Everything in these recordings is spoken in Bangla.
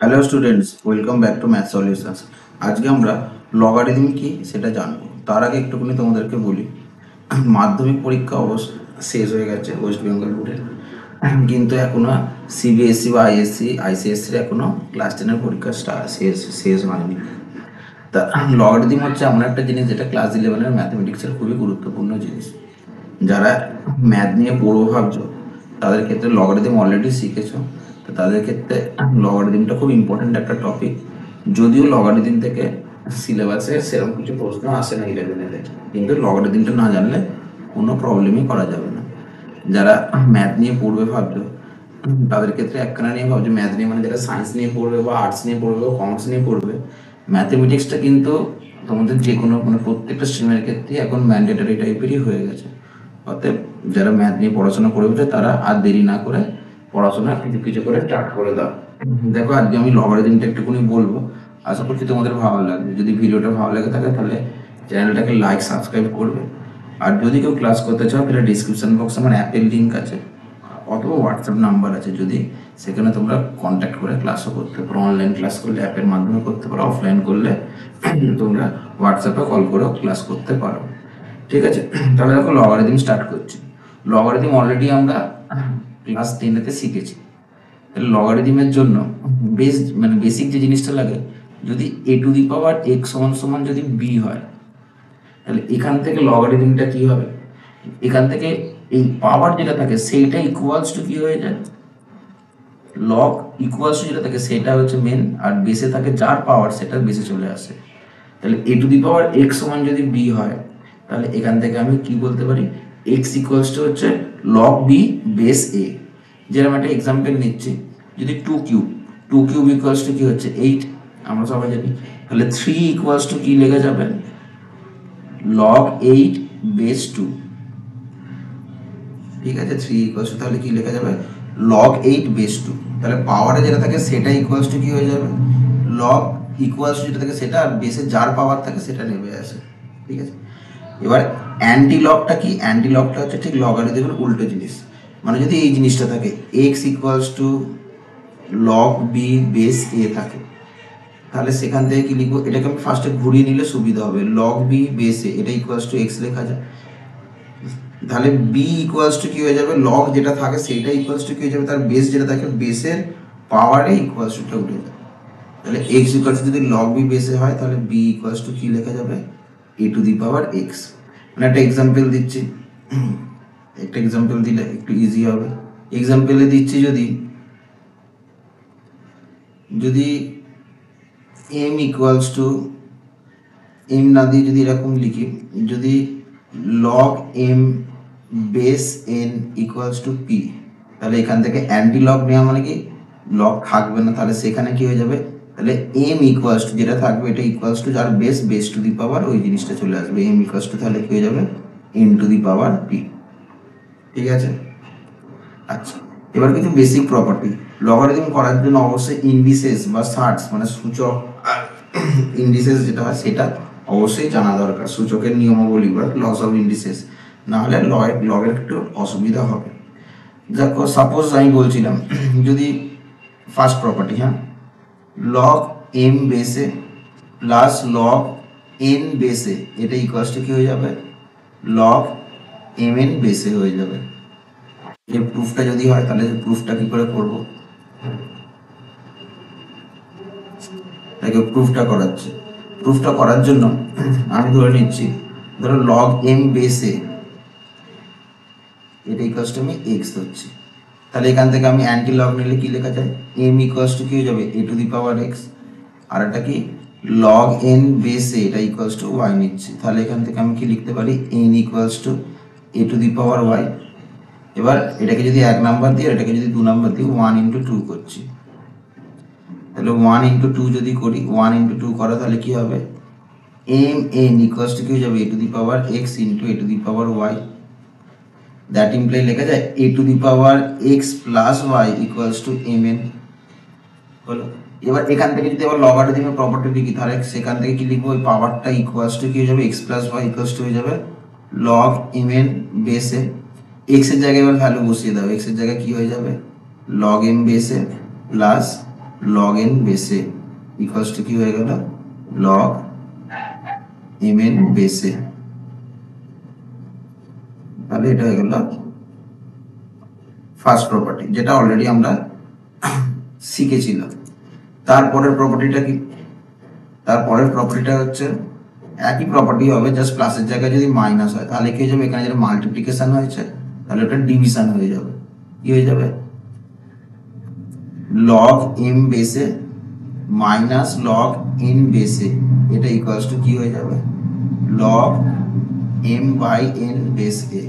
Hello students, welcome back to math solutions. আজকে আমরা লগারিদম কি সেটা জানবো। তার আগে একটুখানি তোমাদেরকে বলি, মাধ্যমিক পরীক্ষা অবশ্য শেষ হয়ে গেছে ওয়েস্ট বেঙ্গল বোর্ডের, কিন্তু এখনো সিবিএসসি বা আইসিএসসির এখনো ক্লাস 10-এর পরীক্ষা শেষ শেষ হয়নি। তা লগারিদম হচ্ছে এমন একটা জিনিস যেটা ক্লাস 11-এর ম্যাথমেটিক্সের খুবই গুরুত্বপূর্ণ জিনিস। যারা ম্যাথ নিয়ে পড়বো ভাবছো তাদের ক্ষেত্রে লগারিদম অলরেডি শিখেছো, তো তাদের ক্ষেত্রে লগারিদমটা খুব ইম্পর্টেন্ট একটা টপিক। যদিও লগারিদম থেকে সিলেবাসে সেরকম কিছু প্রশ্ন আসে না 11-এ, কিন্তু লগারিদমটা না জানলে কোনো প্রবলেমই করা যাবে না। যারা ম্যাথ নিয়ে পড়বে ভাবছো তাদের ক্ষেত্রে একখানা নিয়ে ভাবছো ম্যাথ নিয়ে, মানে যারা সায়েন্স নিয়ে পড়বে বা আর্টস নিয়ে পড়বে বা কমার্স নিয়ে পড়বে, ম্যাথমেটিক্সটা কিন্তু তোমাদের যে কোনো মানে প্রত্যেকটা স্ট্রিমের ক্ষেত্রে এখন ম্যান্ডেটরি টাইপেরই হয়ে গেছে। অতএব যারা ম্যাথ নিয়ে পড়াশোনা করবে তারা আর দেরি না করে পড়াশোনা কিছু কিছু করে স্টার্ট করে দাও। দেখো, আজকে আমি লগারিদমটা একটুখানি বলবো, আশা করছি তোমাদের ভালো লাগবে। যদি ভিডিওটা ভালো লাগে থাকে তাহলে চ্যানেলটাকে লাইক সাবস্ক্রাইব করবে। আর যদি কেউ ক্লাস করতে চাও তাহলে ডিসক্রিপশন বক্সে আমার অ্যাপের লিঙ্ক আছে অথবা হোয়াটসঅ্যাপ নাম্বার আছে, যদি সেখানে তোমরা কন্ট্যাক্ট করে ক্লাসও করতে পারো। অনলাইন ক্লাস করলে অ্যাপের মাধ্যমে করতে পারো, অফলাইন করলে তোমরা হোয়াটসঅ্যাপে কল করেও ক্লাস করতে পারো। ঠিক আছে, তাহলে দেখো লগারিদম স্টার্ট করছি। লগারিদম অলরেডি আমরা ক্লাস 10-এতে শিখেছি। তাহলে লগারিদমের জন্য বেসিক যে জিনিসটা লাগে, যদি a⁴ সমান সমান যদি b হয়, তাহলে এখান থেকে লগারিদমটা কি হবে, এখান থেকে এই পাওয়ার যেটা থাকে সেইটা ইকুয়ালস টু কি হয়ে যায়, লগ ইকুয়ালস টু যেটা থাকে সেটা হচ্ছে মেন, আর বেসে থাকে যার পাওয়ার সেটা বেসে চলে আসে। তাহলে a⁴ সমান যদি b হয়, তাহলে এখান থেকে আমি কি বলতে পারি, x ইকুয়ালস টু হচ্ছে লগ b বেস a। যেরকম একটা এক্সাম্পল নিচ্ছি, যদি 2 কিউব ইকুয়ালস টু কি হচ্ছে 8, আমরা সবাই জানি। তাহলে 3 ইকুয়ালস টু কি লেখা যাবে, লগ 8 বেস 2। ঠিক আছে, 3 ইকুয়ালস টু তাহলে কি লেখা যাবে, লগ 8 বেস 2। তাহলে পাওয়ারে যেটা থাকে সেটা ইকুয়ালস টু কি হয়ে যাবে, লগ ইকুয়ালস টু যেটা থাকে সেটা, আর বেসে যার পাওয়ার থাকে সেটা নেমে আসে। ঠিক আছে, এবার অ্যান্টি লগটা কি, অ্যান্টি লগটা হচ্ছে ঠিক লগারিদমের উল্টো জিনিস। মানে যদি এই জিনিসটা থাকে X equals to log B base A থাকে, তাহলে সেখান থেকে কি লিখবো, এটাকে আমি ফার্স্টে ঘুরিয়ে নিলে সুবিধা হবে, লগ বি বেস এ এটা ইকুয়ালস টু এক্স লেখা যায়। তাহলে বি ইকুয়ালস টু কি হয়ে যাবে, লগ যেটা থাকে সেইটা ইকুয়ালস টু কি হয়ে যাবে, তার বেস যেটা থাকে বেসের পাওয়ারে ইকুয়ালস টুটা উঠে যাবে। তাহলে এক্স ইকুয়ালস টু যদি লগ বি বেসে হয়, তাহলে বি ইকুয়ালস টু কি লেখা যাবে, a⁴x। মানে একটা এক্সাম্পল দিচ্ছি, একটা এক্সাম্পল দিলে একটু ইজি হবে। এক্সাম্পলে দিচ্ছি, যদি যদি m ইকুয়ালস টু, এম না দিয়ে যদি এরকম লিখি, যদি log M base N equals to P, তাহলে এখান থেকে অ্যান্টি লগ নেওয়া মানে কি, লগ থাকবে না, তাহলে সেখানে কি হয়ে যাবে, তাহলে এম ইকুয়ালস টু যেটা থাকবে এটা ইকুয়ালস টু যার বেস টু দি পাওয়ার ওই জিনিসটা চলে আসবে, এম ইকুয়ালস টু তাহলে কি হয়ে যাবে, N two the power P. ঠিক আছে, আচ্ছা, এবার কিছু বেসিক প্রপার্টি। লগারিদম করার জন্য অবশ্যই ইন্ডিসেস বা সার্টস মানে সূচক, ইন্ডিসেস যেটা হয় সেটা অবশ্যই জানা দরকার, সূচকের নিয়মাবলী বা লস অফ ইন্ডিসেস, না হলে লগের একটু অসুবিধা হবে। দেখো সাপোজ আমি বলছিলাম, যদি ফার্স্ট প্রপার্টি, হ্যাঁ, লগ এম বেসে প্লাস লগ এন বেসে এটা ইকুয়ালস টু কি হয়ে যাবে, লগ এম এন বেসে হয়ে যাবে। এই প্রুফটা যদি হয় তাহলে প্রুফটা কি করে করব, তাকে প্রুফটা করাচ্ছে। প্রুফটা করার জন্য আমি ধরে নিচ্ছি, ধরো লগ এম বেসে এটা ইকুয়ালস টু আমি এক্স ধরছি, তাহলে এখান থেকে আমি অ্যান্টি লগ নিলে কি লেখা যায়, এম ইকুয়ালস টু কি হয়ে যাবে, a⁴x। আর এটা কি, লগ এন বেসে এটা ইকুয়ালস টু ওয়াই নিচ্ছি, তাহলে এখান থেকে আমি কি লিখতে পারি, এন ইকুয়ালস টু a⁴y। এবার এটাকে যদি 1 নাম্বার দিই, এটাকে যদি 2 নাম্বার দিই, 1 × 2 করছি, তাহলে 1 × 2 যদি করি, 1 × 2 করো তাহলে কি হবে, এম এন ইকুয়ালস টু কি হয়ে যাবে, a⁴x × a⁴y। দ্যাট ইমপ্লাই লেখা যায় a⁴x plus y equals two mn। হলো, এবার এখান থেকে যদি আবার লগারিদমের প্রপার্টি লিখি, তাহলে সেখান থেকে কি লিখবো, ওই পাওয়ারটা ইকুয়ালস টু কি হয়ে যাবে, x plus y equals to হয়ে যাবে লগ mn বেসে, x এর জায়গায় এবার ভ্যালু বসিয়ে দাও, x এর জায়গায় কি হয়ে যাবে, লগ m বেসে প্লাস লগ এন বেসে ইকুয়ালস টু কি হয়ে গেল লগ এম এন বেসে। তাহলে এটা হয়ে গেল ফার্স্ট প্রপার্টি, যেটা অলরেডি আমরা শিখেছিলাম। তারপরের প্রপার্টিটা কি? তারপরের প্রপার্টিটা হচ্ছে একই প্রপার্টি হবে, জাস্ট প্লাসের জায়গায় যদি মাইনাস হয় তাহলে কি হয়ে যাবে, এখানে যেটা মাল্টিপ্লিকেশন হয়েছে তাহলে ওটা ডিভিশন হয়ে যাবে। কি হয়ে যাবে? লগ এম বেসে মাইনাস লগ এন বেসে, এটা ইকুয়ালস টু কি হয়ে যাবে log M by N base A.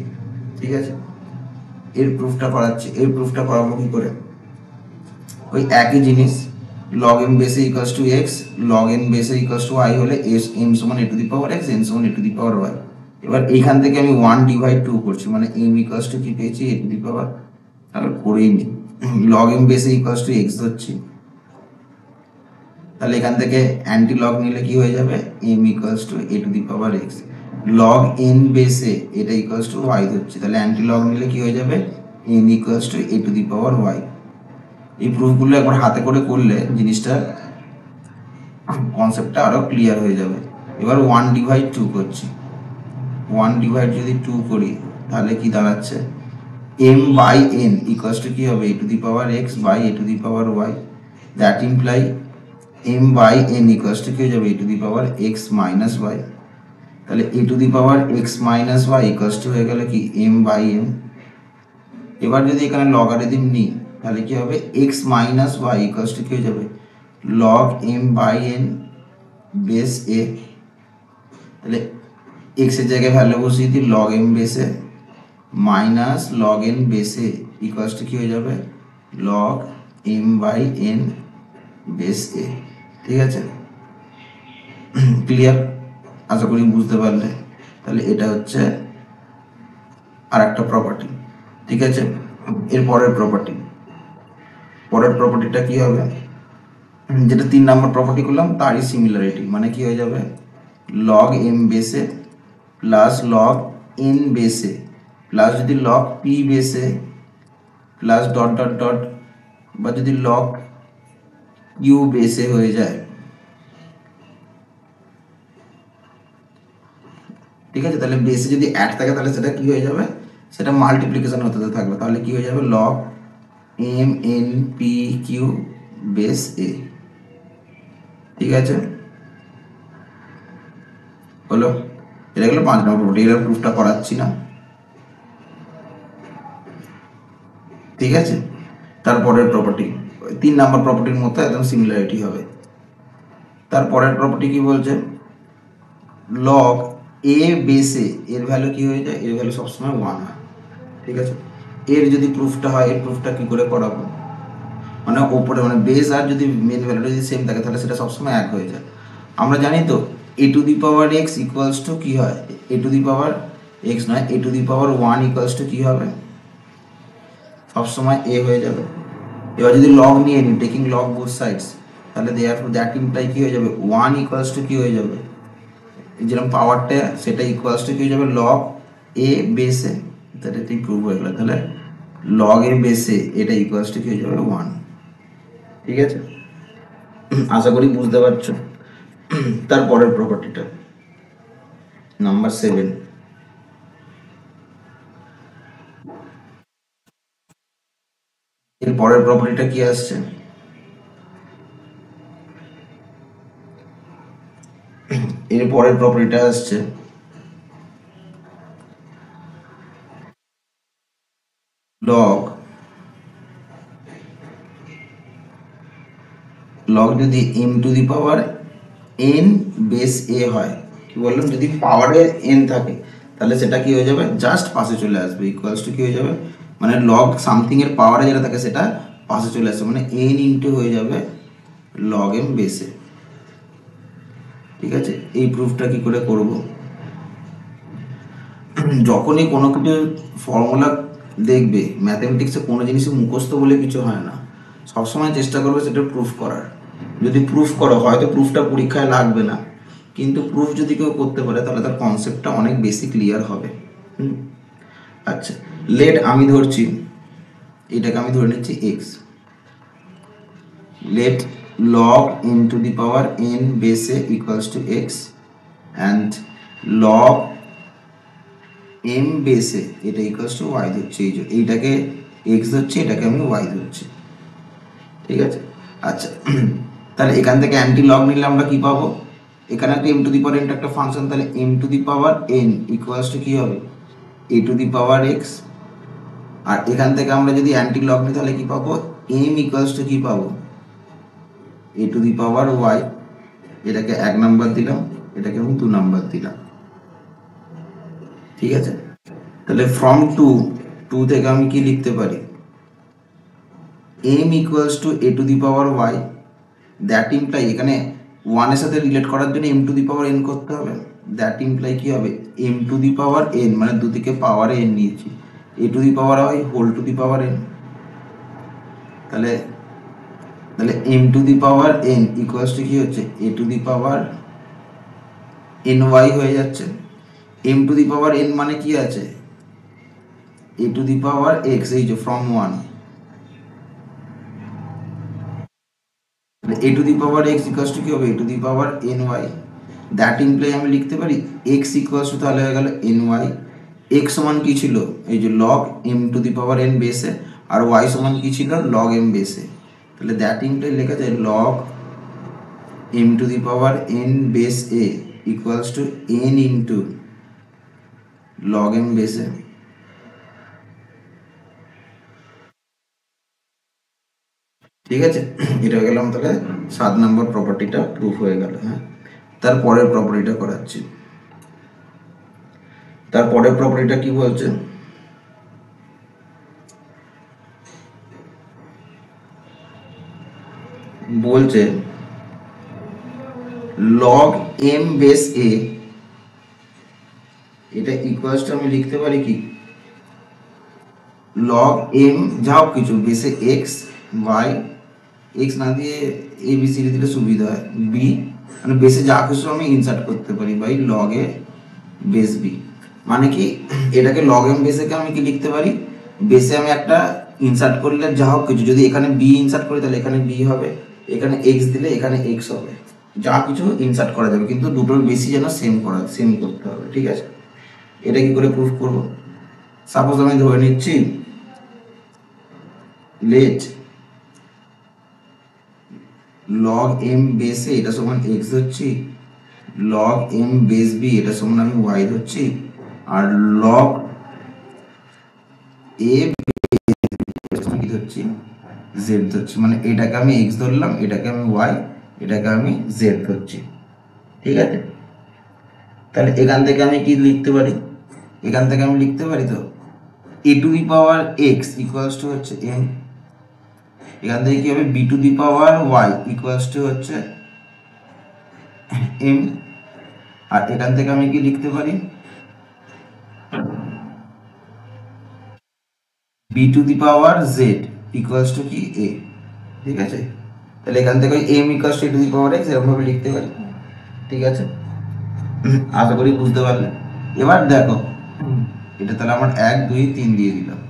ঠিক আছে, এর প্রুফটা করাচ্ছি। এর প্রুফটা করাবো কি করে? ওই একই জিনিস, log m বেসে equals two x, log n বেসে ইকুয়ালস টু y হলে m সমান a to the power x, n সমান a to the power y। এবার এইখান থেকে আমি 1 ডিভাইড 2 করছি, মানে m ইকুয়ালস টু কি পেয়েছি a টু দি পাওয়ার, তাহলে করেই নি। log m বেসে ইকুয়ালস টু x ধরছি, তাহলে এখান থেকে অ্যান্টি লগ নিলে কি হয়ে যাবে m equals to a to the power x। log n বেসে এটা ইকুয়ালস টু y ধরছি, তাহলে অ্যান্টি লগ নিলে কি হয়ে যাবে n equals to a to the power y। এই প্রুফগুলো একবার হাতে করে করলে জিনিসটা কনসেপ্টটা আরো ক্লিয়ার হয়ে যাবে। এবার 1 ডিভাইড 2 করছি, 1 ডিভাইড যদি 2 করি তাহলে কি দাঁড়াচ্ছে m by n equals to কি হবে a to the power x by a to the power y। That imply m by n equals to কি হয়ে যাবে a to the power x minus y। তাহলে a to the power x minus y equals to হয়ে গেল কি m বাই n। এবার যদি এখানে লগারিদম নিই তাহলে কি হবে x minus y equals to কি হয়ে যাবে log m by n base a। তাহলে x এর জায়গায় ভ্যালু বসিয়ে দিই log m বেসে মাইনাস log n বেসে ইকুয়ালস টু কি হয়ে যাবে log m by n base a। ঠিক আছে, ক্লিয়ার? আশা করি বুঝতে পারলে। তাহলে এটা হচ্ছে আর একটা প্রপার্টি। ঠিক আছে, এর পরের প্রপার্টিটা কি হবে, যেটা 3 নম্বর প্রপার্টি করলাম তারই সিমিলারিটি, মানে কি হয়ে যাবে log m বেসে প্লাস log n বেসে প্লাস যদি log p বেসে প্লাস ডট ডট ডট বা যদি log q বেসে হয়ে যায়। ঠিক আছে, তাহলে বেসে যদি অ্যাড থাকে তাহলে সেটা কি হয়ে যাবে, সেটা মাল্টিপ্লিকেশন হতে থাকবে, তাহলে কি হয়ে যাবে log m n p q base a। ঠিক আছে, হলো? এটা গেলো 5 নম্বর প্রপার্টি, এর প্রুফটা করাচ্ছি না। ঠিক আছে, তারপরের প্রপার্টি 3 নম্বর প্রপার্টির মতো একদম সিমিলারিটি হবে। তারপরের প্রপার্টি কি বলছে, log a বেসে এর ভ্যালু কি হয়ে যায়, এর ভ্যালু সবসময় 1 হয়। ঠিক আছে, এর যদি প্রুফটা হয়, এর প্রুফটা কি করে করাবো, মানে ওপরে মানে বেস আর যদি মেন ভ্যালুটা যদি সেম থাকে তাহলে সেটা সবসময় 1 হয়ে যায়। আমরা জানি তো a to the power x equals to কি হয়, a to the power x নয় a to the power 1 equals to কি হবে, সবসময় a হয়ে যাবে। এবার যদি লগ নিয়ে নিই, টেকিং লগ বোথ সাইডস, তাহলে দ্যাট ইমপ্লাই কি হয়ে যাবে 1 ইকুয়ালস টু কি হয়ে যাবে, যেরকম পাওয়ারটা সেটা ইকুয়ালস টু কি হয়ে যাবে লগ a বেসে, তাহলে এটাই প্রুভ হয়ে গেল। তাহলে লগ a বেসে এটা ইকুয়ালস টু কি হয়ে যাবে 1। ঠিক আছে, আশা করি বুঝতে পারছো। তারপরের প্রপার্টিটা নাম্বার 7, এর পরের প্রপার্টিটা কি আসছে, এর পরের প্রপার্টিটা আসছে log যদি m to the power n base a হয়, কি বললাম যদি পাওয়ারে n থাকে তাহলে সেটা কি হয়ে যাবে জাস্ট পাশে চলে আসবে, ইকুয়ালস টু কি হয়ে যাবে মানে log সামথিং এর পাওয়ারে যেটা থাকে সেটা পাশে চলে আসবে, মানে n ইনটু হয়ে যাবে log m বেসে। ঠিক আছে, এই প্রুফটা কি করে করব, যখনই কোনো কিছু ফর্মুলা দেখবে ম্যাথমেটিক্সে কোনো জিনিসই মুখস্থ বলে কিছু হয় না, সবসময় চেষ্টা করবে সেটা প্রুফ করার। যদি প্রুফ করো হয়তো প্রুফটা পরীক্ষায় লাগবে না, কিন্তু প্রুফ যদি কেউ করতে পারে তাহলে তার কনসেপ্টটা অনেক বেশি ক্লিয়ার হবে। আচ্ছা, লেট আমি ধরছি এটাকে, আমি ধরে নিচ্ছি x, let log m to the power n base a equals to x and log m base a এটা equals to y ধরছি, এইটাকে x ধরছি, এটাকে আমি y ধরছি, ঠিক আছে। আচ্ছা তাহলে এখান থেকে অ্যান্টি লগ নিলে আমরা কি পাবো, এখানে একটা m to the power n একটা ফাংশন, তাহলে m to the power n equals to কি হবে a to the power x, আর এখান থেকে আমরা যদি অ্যান্টি লগ নিই তাহলে কি পাবো m ইকুয়ালস টু কি পাবো a to the power y, এটাকে 1 নাম্বার দিলাম, এটাকে আমি 2 নাম্বার দিলাম, ঠিক আছে। তাহলে ফ্রম 2 থেকে আমি কি লিখতে পারি m equals to a to the power y, that imply এখানে 1 এর সাথে রিলেট করার জন্য m to the power n করতে হবে, দ্যাট ইমপ্লাই কি হবে m to the power n, মানে দু দিকে পাওয়ার n নিয়েছি, a to the power y whole to the power n, তাহলে m to the power n equals to কি হচ্ছে a to the power ny হয়ে যাচ্ছে। m to the power n মানে কি আছে a to the power x, এই যে from 1, a to the power x equals to কি হবে a to the power ny, that imply আমি লিখতে পারি x ইকুয়ালস টু তাহলে হয়ে গেল ny, x সমান কি ছিল এই যে log m to the power n বেসে, আর y সমান কি ছিল log m বেসে, তাহলে দ্যাট ইমপ্লাই লেখা যায় log m to the power n base a equals to n into log m বেসে, ঠিক আছে। এটা হয়ে গেলাম, তাহলে 7 নম্বর প্রপার্টিটা প্রুফ হয়ে গেল। হ্যাঁ, তারপরের প্রপার্টিটা করাচ্ছি। তারপরের প্রপার্টিটা কি বলছে, বলছে log m বেস a, এটা ইকুয়ালস টু আমি লিখতে পারি কি log m যা হোক কিছু বেসে x y, x না দিয়ে a b c d দিলে সুবিধা হয়, b মানে বেসে যা কিছু আমি ইনসার্ট করতে পারি by log a base b, মানে কি এটাকে log m বেসে আমি কি লিখতে পারি, বেসে আমি একটা ইনসার্ট করলে যা হোক কিছু, যদি এখানে b ইনসার্ট করি তাহলে এখানে b হবে, এখানে x দিলে এখানে x হবে, যা কিছু ইনসার্ট করা যাবে, কিন্তু দুটোর বেশি যেন সেম করতে হবে, ঠিক আছে। এটা কি করে প্রুফ করব, সাপোজ আমি ধরে নিচ্ছি লেট log m বেসে এটা সমান x ধরছি, log m বেস b এটা সমান আমি y ধরছি, আর log a কি ধরছি z ধরছি, মানে এটাকে আমি x ধরলাম, এটাকে আমি y, এটাকে আমি z ধরছি, ঠিক আছে। তাহলে এখান থেকে আমি কি লিখতে পারি, এখান থেকে আমি লিখতে পারি তো a to the power x equals two হচ্ছে m, এখান থেকে কি হবে b to the power y equals two হচ্ছে m, আর এখান থেকে আমি কি লিখতে পারি b to the power z equals to কি a, ঠিক আছে। তাহলে এখান থেকে m equals to a to the power x এরকম ভাবে লিখতে পারি, ঠিক আছে। আশা করি বুঝতে পারলে। এবার দেখো এটা তাহলে আমার 1 2 3 দিয়ে দিলাম,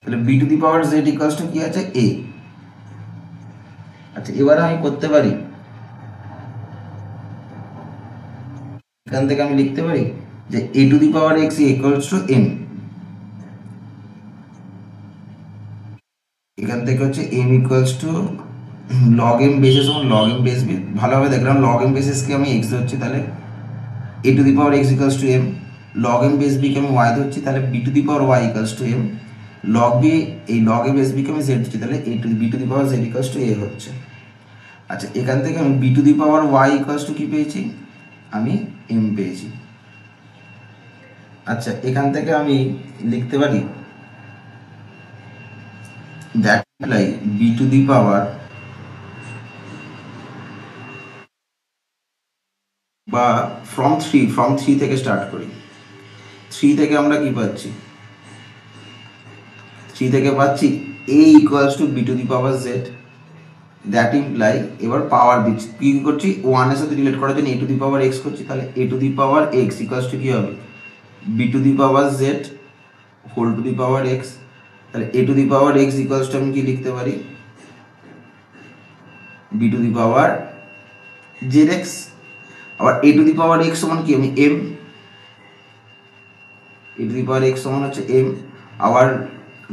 তাহলে b to the power z equals to কি আছে a। আচ্ছা এবার আমি করতে পারি, এখান থেকে আমি লিখতে পারি যে a to the power x equals to m, এখান থেকে হচ্ছে m equals two log m বেসে সমান log m বেস b, ভালোভাবে দেখলাম log m বেসিস কে আমি x ধরছি, তাহলে a to the power x equals to m, log m base b কে আমি y ধরছি, তাহলে b to the power y equals to m, log b এই log a বেস b কে আমি z ধরছি, তাহলে a to b to the power z equals to a হচ্ছে। আচ্ছা এখান থেকে আমি b to the power y equals to কি পেয়েছি, আমি m পেয়েছি। আচ্ছা এখান থেকে আমি লিখতে পারি that like b to the power বা from 3 থেকে স্টার্ট করি, 3 থেকে আমরা কি পাচ্ছি, 3 থেকে পাচ্ছি a equals to b to the power z, that imply এবার পাওয়ার দিচ্ছি, কি করছি 1 এর সাথে রিলেট করার জন্য a to the power x করছি, তাহলে a to the power x equals to কি হবে b to the power z whole to the power x, তাহলে a to the power x equals to আমি কি লিখতে পারি, b to the power zx। আবার a to the power x সমান কি, আমি m, a to the power x সমান হচ্ছে m, আবার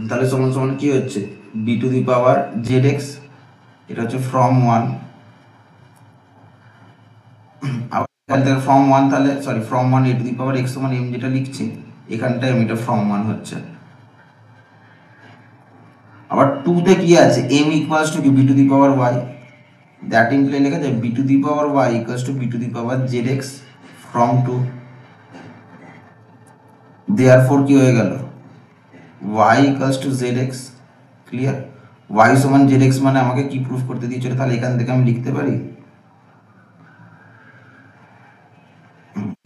তাহলে সমান সমান কি হচ্ছে b to the power zx, এটা হচ্ছে ফ্রম 1। আবার এখান থেকে ফ্রম 1, তাহলে sorry from 1 a to the power x সমান m যেটা লিখছি এখানটায় আমি এটা ফ্রম 1 হচ্ছে। আবার 2 তে কি আছে, m ইকুয়ালস টু কি b to the power y, that imply লেখা যায় b to the power y equals two b to the power zx from 2। Therefore কি হয়ে গেল, y equals two zx। Clear, y সমান zx মানে আমাকে কি প্রুফ করতে দিয়েছিল, তাহলে এখান থেকে আমি লিখতে পারি,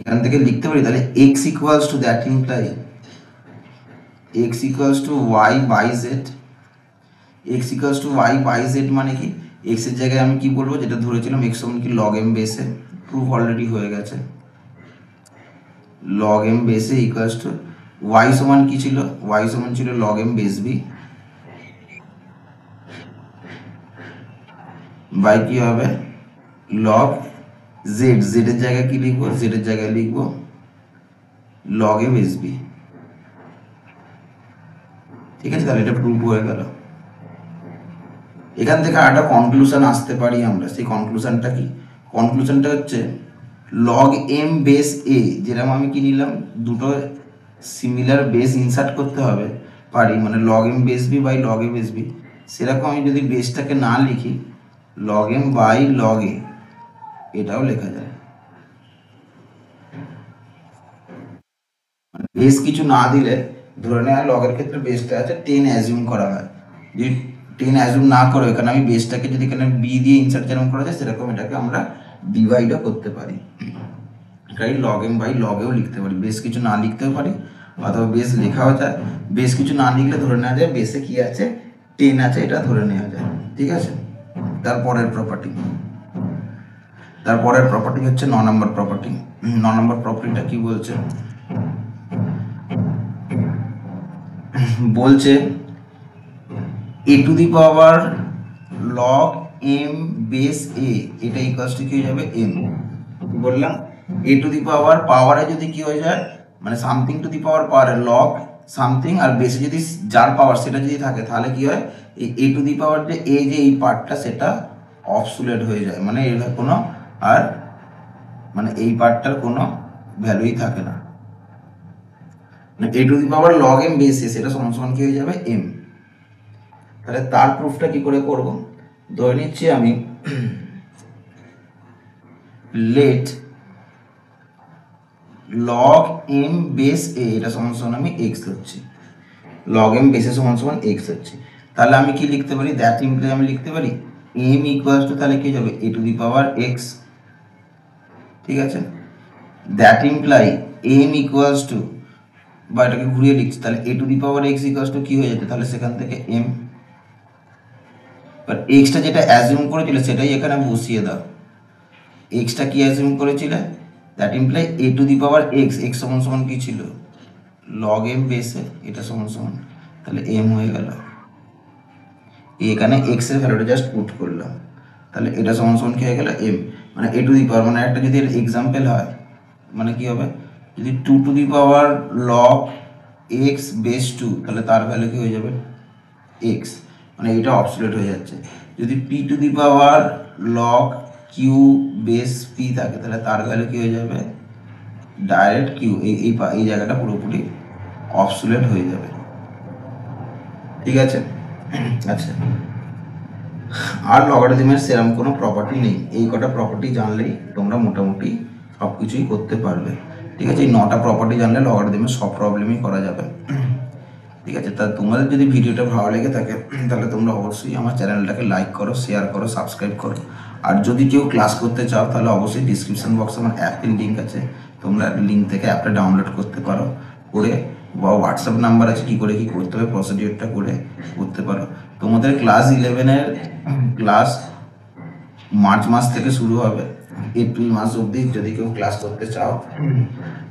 এখান থেকে লিখতে পারি তাহলে x equals to that imply x equals to y by z। x equals to y by z মানে কি, x এর জায়গায় আমি কি বলবো, যেটা ধরেছিলাম x সমান কি log m বেসে, প্রুফ অলরেডি হয়ে গেছে, log m বেসে ইকুয়ালস টু y সমান কি ছিল, y সমান ছিল log m base b by কি হবে log z, z এর জায়গায় কি লিখবো, z এর জায়গায় লিখবো log m বেস b। ঠিক আছে, তাহলে এটা প্রুফ হয়ে গেল। এখান থেকে একটা কনক্লুশন আসতে পারি আমরা, সেই কনক্লুশনটা কি, কনক্লুশনটা হচ্ছে log m বেস a, যেরকম আমি কি নিলাম দুটো সিমিলার বেস ইনসার্ট করতে হবে পারি, মানে log m base b by log a base b, সেরকম আমি যদি বেসটাকে না লিখি log m by log a এটাও লেখা যায়। বেস কিছু না দিলে ধরে নেওয়া log এর ক্ষেত্রে বেসটা আছে 10 অ্যাজিউম করা হয়, যদি 10 অ্যাজিউম না করে এখানে আমি বেসটাকে যদি এখানে b দিয়ে ইনসার্ট যেরকম করা যায় সেরকম এটাকে আমরা ডিভাইডও করতে পারি, এটাই log m বাই log এও লিখতে পারি, বেস কিছু না লিখতেও পারি অথবা বেস লেখাও যায়, বেস কিছু না লিখলে ধরে নেওয়া যায় বেসে কি আছে 10 আছে এটা ধরে নেওয়া যায়। ঠিক আছে, তারপরের প্রপার্টি হচ্ছে 9 নম্বর প্রপার্টি। 9 নম্বর প্রপার্টিটা কি বলছে, বলছে a to the power log m base a এটা ইকুয়ালস টু কি হয়ে যাবে m। বললাম a টু দি পাওয়ার পাওয়ারে যদি কি হয়ে যায়, মানে সামথিং টু দি পাওয়ার পাওয়ারে log সামথিং আর বেসে যদি যার পাওয়ার সেটা যদি থাকে তাহলে কি হয়, এই a টু দি পাওয়ার যে a যে এই পার্টটা সেটা অবসোলেট হয়ে যায়, মানে এর কোনো আর মানে এই পার্টটার কোনো ভ্যালুই থাকে না, মানে a to the power log m base a সেটা সমান সমান কি হয়ে যাবে m। তাহলে তার প্রুফটা কি করে করব, ধরে নিচ্ছি আমি let log m base a এটা সমান সমান আমি x হচ্ছে, log m বেসে সমান সমান x হচ্ছে, তাহলে আমি কি লিখতে পারি, দ্যাট ইমপ্লাই আমি লিখতে পারি m ইকুয়ালস টু তাহলে কি যাবে a to the power x। ঠিক আছে, that imply m equals two, বা এটাকে ঘুরিয়ে লিখছি তাহলে a to the power x equals to কি হয়ে যেত, তাহলে সেখান থেকে m, বাট এক্সটা যেটা অ্যাজিউম করেছিল সেটাই এখানে বসিয়ে দাও, এক্সটা কি অ্যাজিউম করেছিল, that imply a to the power x, x সমান সমান কি ছিল log m বেসে এটা সমান সমান, তাহলে m হয়ে গেল, এখানে x এর ভ্যালুটা জাস্ট পুট করলাম, তাহলে এটা সমান সমান কি হয়ে গেল m, মানে a টু দি পাওয়ার মানে একটা যদি এক্সাম্পল হয় মানে কি হবে, যদি 2 two the power log x base 2 তাহলে তার ভ্যালু কি হয়ে যাবে x, মানে এটা অবসোলেট হয়ে যাচ্ছে, যদি p two the power log q base p থাকে তাহলে তার ভ্যালু কি হয়ে যাবে ডাইরেক্ট q, এই জায়গাটা পুরোপুরি অবসোলেট হয়ে যাবে। ঠিক আছে, আচ্ছা আর লগারিদমের সেরকম কোনো প্রপার্টি নেই, এই কটা প্রপার্টি জানলেই তোমরা মোটামুটি সব কিছুই করতে পারবে। ঠিক আছে, এই 9টা প্রপার্টি জানলে লগারিদমের সব প্রবলেমই করা যাবে। ঠিক আছে, তা তোমাদের যদি ভিডিওটা ভালো লেগে থাকে তাহলে তোমরা অবশ্যই আমার চ্যানেলটাকে লাইক করো, শেয়ার করো, সাবস্ক্রাইব করো, আর যদি কেউ ক্লাস করতে চাও তাহলে অবশ্যই ডিসক্রিপশন বক্সে আমার অ্যাপের লিঙ্ক আছে, তোমরা লিঙ্ক থেকে অ্যাপটা ডাউনলোড করতে পারো, করে বা হোয়াটসঅ্যাপ নাম্বার আছে কী করে কী করতে হবে প্রসিডিওরটা করে করতে পারো। তোমাদের ক্লাস 11-এর ক্লাস মার্চ মাস থেকে শুরু হবে, এপ্রিল মাস অবধি যদি কেউ ক্লাস করতে চাও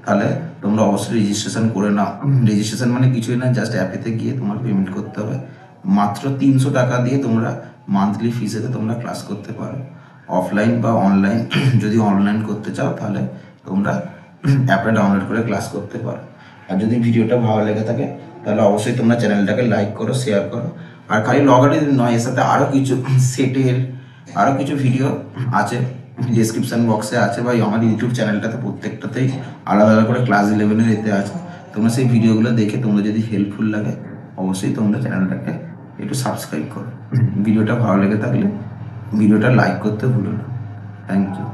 তাহলে তোমরা অবশ্যই রেজিস্ট্রেশন করে নাও। রেজিস্ট্রেশন মানে কিছুই না, জাস্ট অ্যাপেতে গিয়ে তোমার পেমেন্ট করতে হবে। মাত্র 300 টাকা দিয়ে তোমরা মান্থলি ফিসেতে তোমরা ক্লাস করতে পারো। অফলাইন বা অনলাইন, যদি অনলাইন করতে চাও তাহলে তোমরা অ্যাপটা ডাউনলোড করে ক্লাস করতে পারো। আর যদি ভিডিওটা ভালো লেগে থাকে তাহলে অবশ্যই তোমরা চ্যানেলটাকে লাইক করো, শেয়ার করো। আর খালি লগারিদম নয়, এর সাথে আরও কিছু সেটের আরও কিছু ভিডিও আছে, ডিসক্রিপশান বক্সে আছে, বা আমার ইউটিউব চ্যানেলটাতে প্রত্যেকটাতেই আলাদা আলাদা করে ক্লাস 11-এর এতে আছে। তোমরা সেই ভিডিওগুলো দেখে তোমরা যদি হেল্পফুল লাগে অবশ্যই তোমরা চ্যানেলটাকে একটু সাবস্ক্রাইব করো। ভিডিওটা ভালো লেগে থাকলে ভিডিওটা লাইক করতে ভুলো না। Thank you.